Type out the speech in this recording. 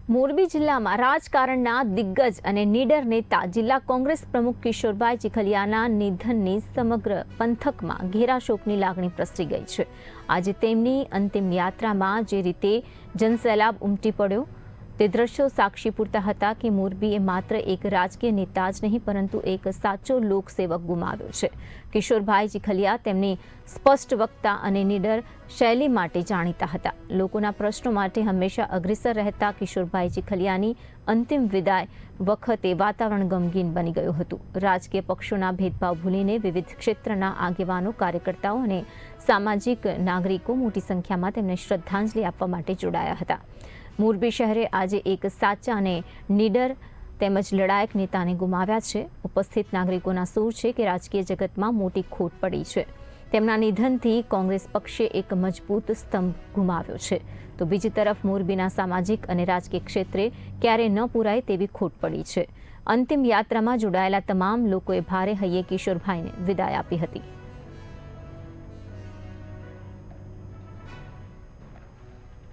મોરબી જિલ્લામાં રાજકારણના દિગ્ગજ અને નીડર નેતા જિલ્લા કોંગ્રેસ પ્રમુખ કિશોરભાઈ ચીખલિયાના નિધનની સમગ્ર પંથકમાં ઘેરા શોકની લાગણી પ્રસરી ગઈ છે। આજે તેમની અંતિમ યાત્રામાં જે રીતે જનસેલાબ ઉમટી પડ્યો તે દ્રશ્યો સાક્ષી પૂરતા હતા કે મોરબીએ માત્ર એક રાજકીય નેતા જ નહીં પરંતુ એક સાચો લોકસેવક ગુમાવ્યો છે। કિશોરભાઈ ચીખલિયા તેમની સ્પષ્ટ વક્તા અને નીડર શૈલી માટે જાણીતા હતા। લોકોના પ્રશ્નો માટે હંમેશા અગ્રેસર રહેતા કિશોરભાઈ ચીખલિયાની અંતિમ વિદાય વખતે વાતાવરણ ગમગીન બની ગયું હતું। રાજકીય પક્ષોના ભેદભાવ ભૂલીને વિવિધ ક્ષેત્રના આગેવાનો, કાર્યકર્તાઓ અને સામાજિક નાગરિકો મોટી સંખ્યામાં તેમને શ્રદ્ધાંજલિ આપવા માટે જોડાયા હતા। મોરબી શહેરે આજે એક સાચા અને નીડર તેમજ લડાયક નેતાને ગુમાવ્યા છે। ઉપસ્થિત નાગરિકોના સૂર છે કે રાજકીય જગતમાં મોટી ખોટ પડી છે। તેમના નિધનથી કોંગ્રેસ પક્ષે એક મજબૂત સ્તંભ ગુમાવ્યો છે, તો બીજી તરફ મોરબીના સામાજિક અને રાજકીય ક્ષેત્રે ક્યારેય ન પૂરાય તેવી ખોટ પડી છે। અંતિમ યાત્રામાં જોડાયેલા તમામ લોકોએ ભારે હૈયે કિશોરભાઈને વિદાય આપી હતી।